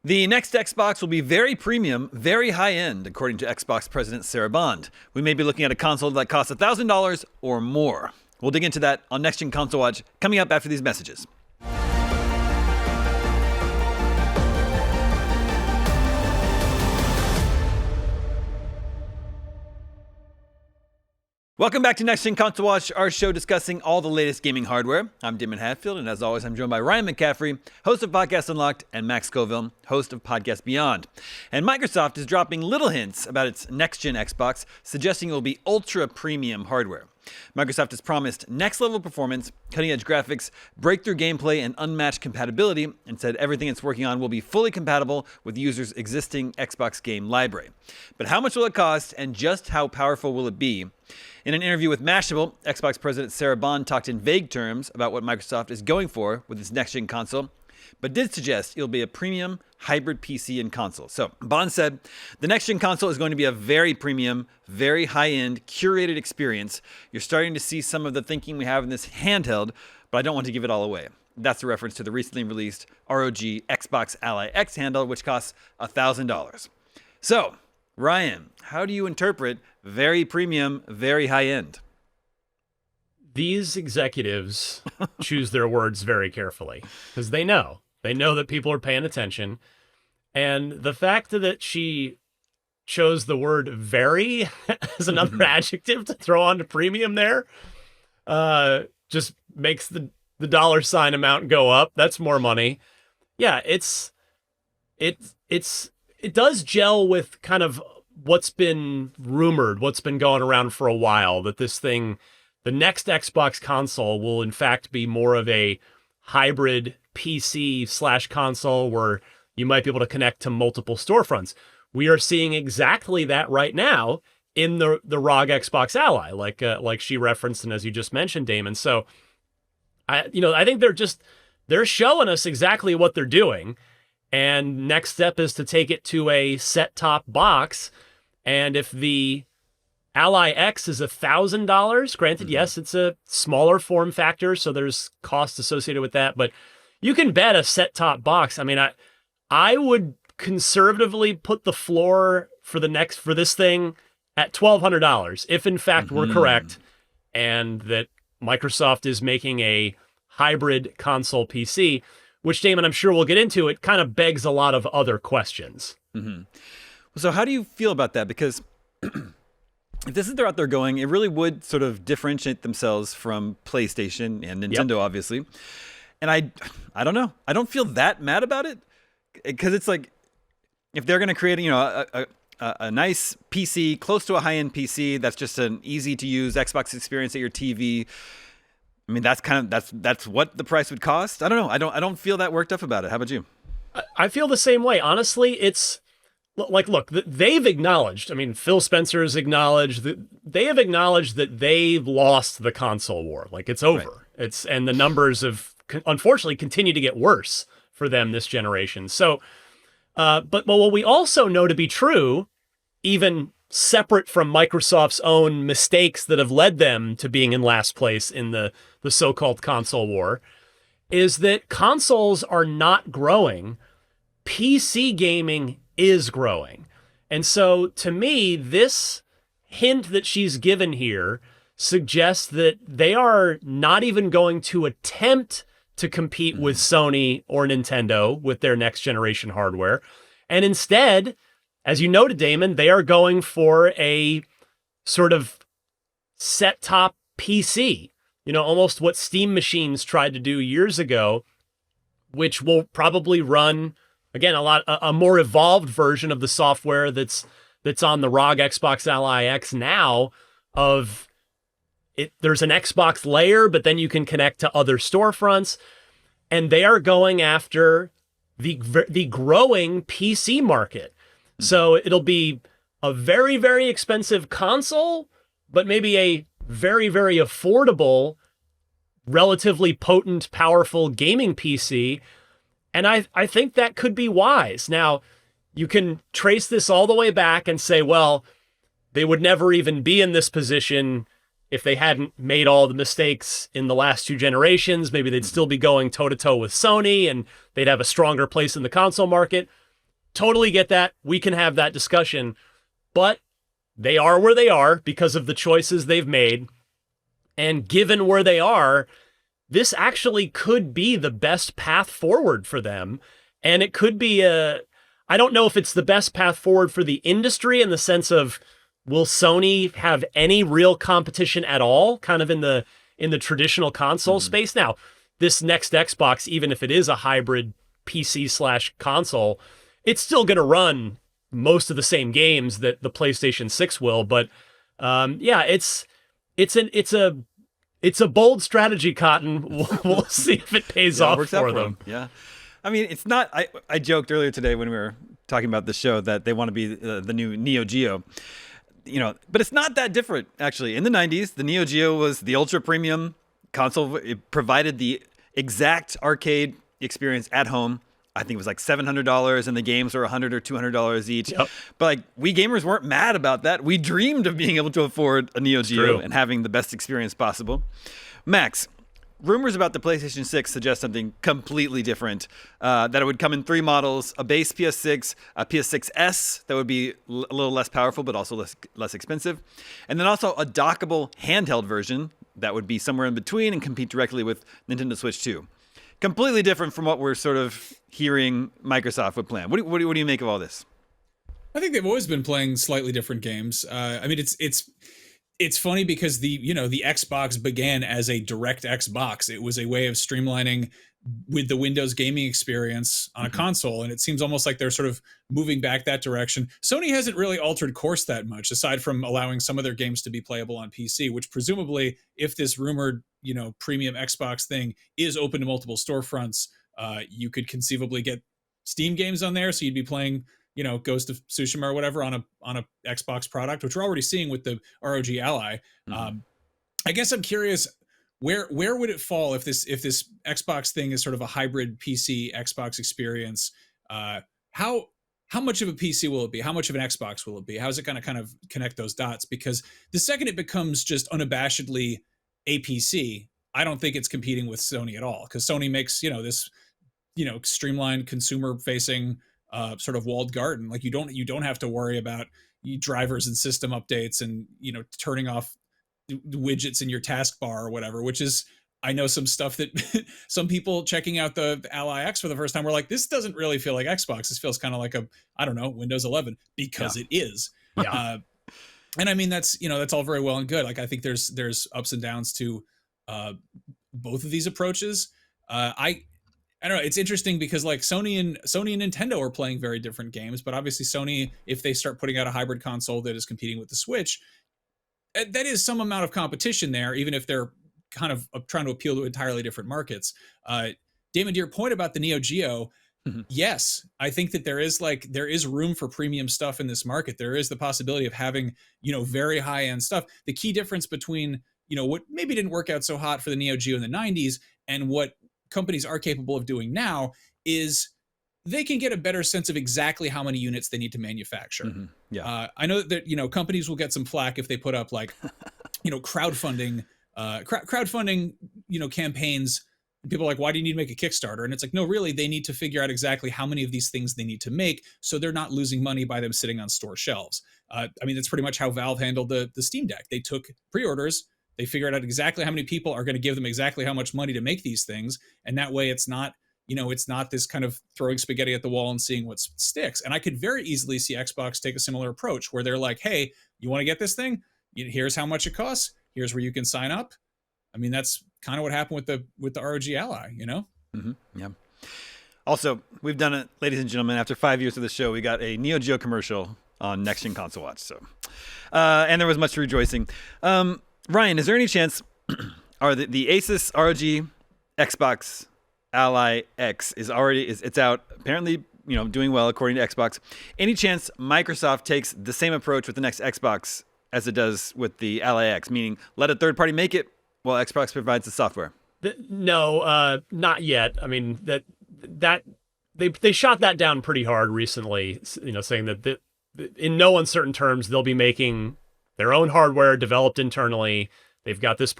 The next Xbox will be very premium, very high-end, according to Xbox President Sarah Bond. We may be looking at a console that costs $1,000 or more. We'll dig into that on Next Gen Console Watch, coming up after these messages. Welcome back to Next Gen Console Watch, our show discussing all the latest gaming hardware. I'm Daemon Hatfield, and as always, I'm joined by Ryan McCaffrey, host of Podcast Unlocked, and Max Scoville, host of Podcast Beyond. And Microsoft is dropping little hints about its next-gen Xbox, suggesting it will be ultra-premium hardware. Microsoft has promised next-level performance, cutting-edge graphics, breakthrough gameplay, and unmatched compatibility, and said everything it's working on will be fully compatible with users' existing Xbox game library. But how much will it cost, and just how powerful will it be? In an interview with Mashable, Xbox President Sarah Bond talked in vague terms about what Microsoft is going for with its next-gen console, but did suggest it'll be a premium hybrid PC and console. So Bond said, the next-gen console is going to be a very premium, very high-end, curated experience. You're starting to see some of the thinking we have in this handheld, but I don't want to give it all away. That's a reference to the recently released ROG Xbox Ally X handheld, which costs $1,000. So, Ryan, how do you interpret very premium, very high-end? These executives choose their words very carefully because they know that people are paying attention. And the fact that she chose the word very as another adjective to throw onto premium there just makes the dollar sign amount go up. That's more money. Yeah, it does gel with kind of what's been rumored, what's been going around for a while, that this thing, the next Xbox console, will in fact be more of a hybrid PC/console where you might be able to connect to multiple storefronts. We are seeing exactly that right now in the ROG Xbox Ally, like she referenced and as you just mentioned, Daemon. So I think they're showing us exactly what they're doing. And next step is to take it to a set-top box. And if the Ally X is $1,000, granted, yes, it's a smaller form factor, so there's costs associated with that. But you can bet a set-top box. I mean, I would conservatively put the floor for this thing at $1,200, if in fact we're correct, and that Microsoft is making a hybrid console PC. Which, Daemon, I'm sure we'll get into. It kind of begs a lot of other questions. Mm-hmm. So how do you feel about that? Because if this is the route they're going, it really would sort of differentiate themselves from PlayStation and Nintendo, obviously. And I don't know. I don't feel that mad about it. Because it's like, if they're going to create, a nice PC, close to a high-end PC, that's just an easy-to-use Xbox experience at your TV. I mean, that's what the price would cost. I don't know. I don't feel that worked up about it. How about you? I feel the same way. Honestly, it's like, look, they've acknowledged. I mean, Phil Spencer has acknowledged that they have acknowledged that they've lost the console war. Like, it's over. Right. And the numbers have unfortunately continue to get worse for them this generation. So, but what we also know to be true, even separate from Microsoft's own mistakes that have led them to being in last place in the so-called console war, is that consoles are not growing. PC gaming is growing. And so to me, this hint that she's given here suggests that they are not even going to attempt to compete with Sony or Nintendo with their next generation hardware. And instead, as you noted, Daemon, they are going for a sort of set-top PC, almost what Steam machines tried to do years ago, which will probably run, again, a more evolved version of the software that's on the ROG Xbox Ally X now. There's an Xbox layer, but then you can connect to other storefronts, and they are going after the growing PC market. So it'll be a very, very expensive console, but maybe a very, very affordable, relatively potent, powerful gaming PC. And I think that could be wise. Now, you can trace this all the way back and say, well, they would never even be in this position if they hadn't made all the mistakes in the last two generations. Maybe they'd still be going toe-to-toe with Sony, and they'd have a stronger place in the console market. totally get that. We can have that discussion, but they are where they are because of the choices they've made. And given where they are, this actually could be the best path forward for them. And it could be I don't know if it's the best path forward for the industry in the sense of, will Sony have any real competition at all, kind of in the traditional console space? Now, this next Xbox, even if it is a hybrid PC/console, it's still going to run most of the same games that the PlayStation 6 will. But yeah, it's a bold strategy, Cotton. We'll see if it pays off for them. Yeah. I mean, it's not. I joked earlier today when we were talking about the show that they want to be the new Neo Geo, but it's not that different actually. In the 90s, the Neo Geo was the ultra premium console. It provided the exact arcade experience at home. I think it was like $700, and the games were $100 or $200 each. Yep. But like, we gamers weren't mad about that. We dreamed of being able to afford a Neo Geo and having the best experience possible. Max, rumors about the PlayStation 6 suggest something completely different. That it would come in 3 models: a base PS6, a PS6S that would be a little less powerful but also less expensive, and then also a dockable handheld version that would be somewhere in between and compete directly with Nintendo Switch 2. Completely different from what we're sort of hearing Microsoft would plan. What do you make of all this? I think they've always been playing slightly different games. I mean, it's funny because the Xbox began as a direct Xbox. It was a way of streamlining with the Windows gaming experience on a console, and it seems almost like they're sort of moving back that direction. Sony hasn't really altered course that much, aside from allowing some of their games to be playable on PC, which presumably, if this rumored premium Xbox thing is open to multiple storefronts, you could conceivably get Steam games on there, so you'd be playing Ghost of Tsushima or whatever on a Xbox product, which we're already seeing with the ROG Ally. I guess I'm curious, where would it fall if this Xbox thing is sort of a hybrid PC Xbox experience? How much of a PC will it be? How much of an Xbox will it be? How is it going to kind of connect those dots? Because the second it becomes just unabashedly a PC, I don't think it's competing with Sony at all, because Sony makes this streamlined consumer facing sort of walled garden. Like you don't have to worry about drivers and system updates and turning off widgets in your taskbar or whatever, which is, I know some stuff that some people checking out the Ally X for the first time were like, this doesn't really feel like Xbox. This feels kind of like Windows 11, because it is. Yeah. And I mean, that's all very well and good. Like, I think there's ups and downs to both of these approaches. I don't know. It's interesting because like Sony and Nintendo are playing very different games, but obviously Sony, if they start putting out a hybrid console that is competing with the Switch, that is some amount of competition there, even if they're kind of trying to appeal to entirely different markets. Daemon, to your point about the Neo Geo, yes, I think that there is room for premium stuff in this market. There is the possibility of having, very high end stuff. The key difference between, what maybe didn't work out so hot for the Neo Geo in the 90s and what companies are capable of doing now is they can get a better sense of exactly how many units they need to manufacture. Yeah. I know that, companies will get some flack if they put up like, crowdfunding, campaigns. People are like, why do you need to make a Kickstarter? And it's like, no, really, they need to figure out exactly how many of these things they need to make, so they're not losing money by them sitting on store shelves. I mean, that's pretty much how Valve handled the Steam Deck. They took pre-orders, they figured out exactly how many people are going to give them exactly how much money to make these things. And that way it's not, it's not this kind of throwing spaghetti at the wall and seeing what sticks. And I could very easily see Xbox take a similar approach where they're like, hey, you want to get this thing? Here's how much it costs. Here's where you can sign up. I mean, that's kind of what happened with the ROG Ally, Yeah. Also, we've done it, ladies and gentlemen. After 5 years of the show, we got a Neo Geo commercial on Next Gen Console Watch. So, and there was much rejoicing. Ryan, is there any chance, are the Asus ROG Xbox Ally X it's out, apparently, doing well according to Xbox. Any chance Microsoft takes the same approach with the next Xbox as it does with the Ally X, meaning let a third party make it while Xbox provides the software? No, not yet. I mean, that they shot that down pretty hard recently, saying that in no uncertain terms they'll be making their own hardware developed internally. They've got this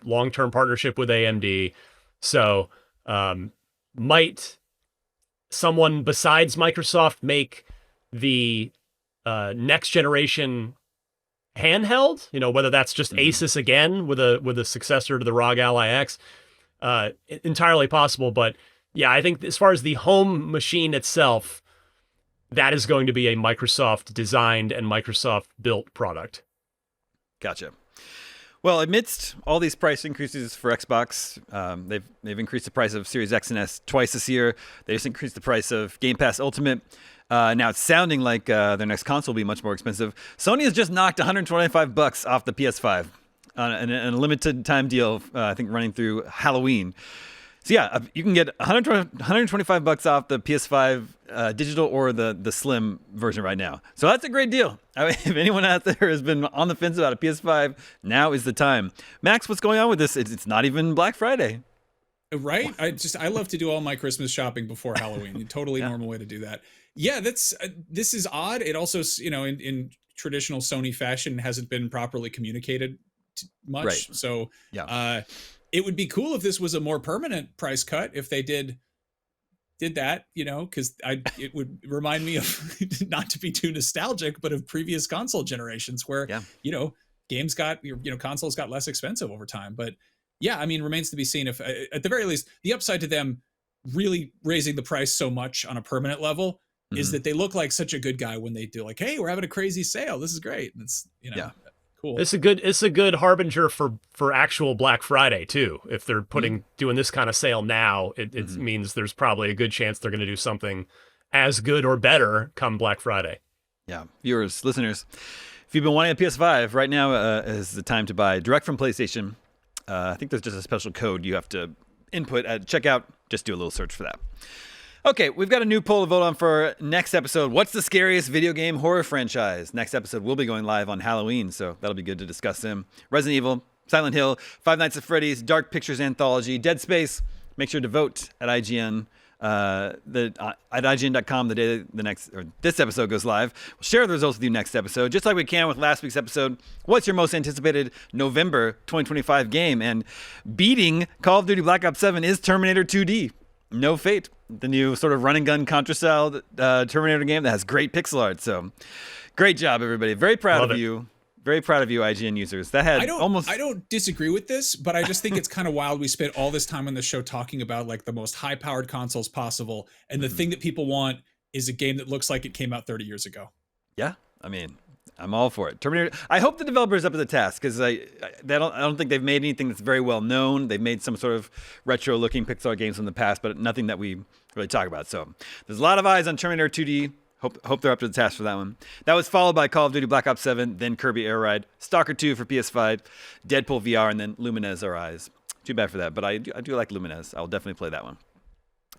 long-term partnership with AMD. So, might someone besides Microsoft make the next generation handheld, whether that's just Asus again with a successor to the ROG Ally X, entirely possible. But yeah, I think as far as the home machine itself, that is going to be a Microsoft designed and Microsoft built product. Gotcha. Well, amidst all these price increases for Xbox, they've increased the price of Series X and S twice this year. They just increased the price of Game Pass Ultimate. Now it's sounding like their next console will be much more expensive. Sony has just knocked $125 off the PS5 on a limited time deal, I think running through Halloween. So yeah, you can get $125 off the PS5 digital or the slim version right now. So that's a great deal. I mean, if anyone out there has been on the fence about a PS5, now is the time. Max, what's going on with this? It's not even Black Friday. Right? I love to do all my Christmas shopping before Halloween. Totally normal way to do that. Yeah, this is odd. It also, in traditional Sony fashion, hasn't been properly communicated much. Right. So yeah. It would be cool if this was a more permanent price cut, if they did that, because it would remind me of, not to be too nostalgic, but of previous console generations where, games consoles got less expensive over time. But yeah, I mean, remains to be seen if, at the very least, the upside to them really raising the price so much on a permanent level is that they look like such a good guy when they do, like, hey, we're having a crazy sale. This is great. And it's, cool. It's a good harbinger for actual Black Friday too. If they're doing this kind of sale now, it means there's probably a good chance they're going to do something as good or better come Black Friday. Yeah, viewers, listeners, if you've been wanting a PS5, right now is the time to buy direct from PlayStation. I think there's just a special code you have to input at checkout. Just do a little search for that. Okay, we've got a new poll to vote on for next episode. What's the scariest video game horror franchise? Next episode will be going live on Halloween, so that'll be good to discuss them. Resident Evil, Silent Hill, Five Nights at Freddy's, Dark Pictures Anthology, Dead Space. Make sure to vote at IGN. At IGN.com the day this episode goes live. We'll share the results with you next episode, just like we can with last week's episode. What's your most anticipated November 2025 game? And beating Call of Duty Black Ops 7 is Terminator 2D. No Fate, the new sort of run and gun Contra-style Terminator game that has great pixel art. So great job, everybody. Very proud of you. Very proud of you, IGN users. I don't disagree with this, but I just think it's kind of wild. We spent all this time on the show talking about like the most high-powered consoles possible, and the thing that people want is a game that looks like it came out 30 years ago. Yeah, I mean, I'm all for it. Terminator. I hope the developer's up to the task because I don't think they've made anything that's very well known. They've made some sort of retro-looking pixel art games in the past, but nothing that we really talk about. So there's a lot of eyes on Terminator 2D. Hope they're up to the task for that one. That was followed by Call of Duty Black Ops 7, then Kirby Air Ride, Stalker 2 for PS5, Deadpool VR, and then Lumines Arise. Too bad for that, but I do like Lumines. I'll definitely play that one.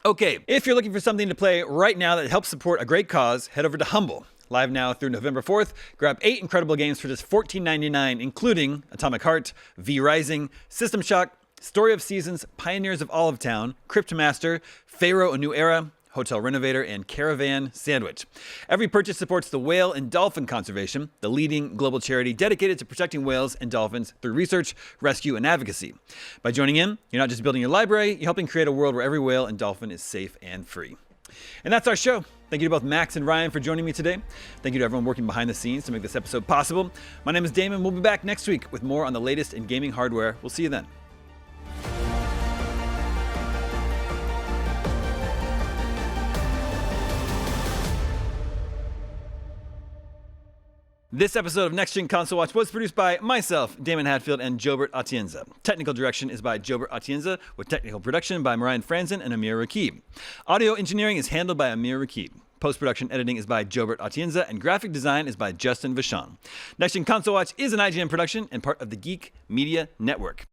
Okay, if you're looking for something to play right now that helps support a great cause, head over to Humble. Live now through November 4th. Grab 8 incredible games for just $14.99, including Atomic Heart, V Rising, System Shock, Story of Seasons, Pioneers of Olive Town, Cryptmaster, Pharaoh: A New Era, Hotel Renovator, and Caravan Sandwich. Every purchase supports the Whale and Dolphin Conservation, the leading global charity dedicated to protecting whales and dolphins through research, rescue, and advocacy. By joining in, you're not just building your library, you're helping create a world where every whale and dolphin is safe and free. And that's our show. Thank you to both Max and Ryan for joining me today. Thank you to everyone working behind the scenes to make this episode possible. My name is Daemon. We'll be back next week with more on the latest in gaming hardware. We'll see you then. This episode of Next Gen Console Watch was produced by myself, Damon Hadfield, and Jobert Atienza. Technical direction is by Jobert Atienza, with technical production by Marian Franzen and Amir Rakib. Audio engineering is handled by Amir Rakib. Post-production editing is by Jobert Atienza, and graphic design is by Justin Vachon. Next Gen Console Watch is an IGN production and part of the Geek Media Network.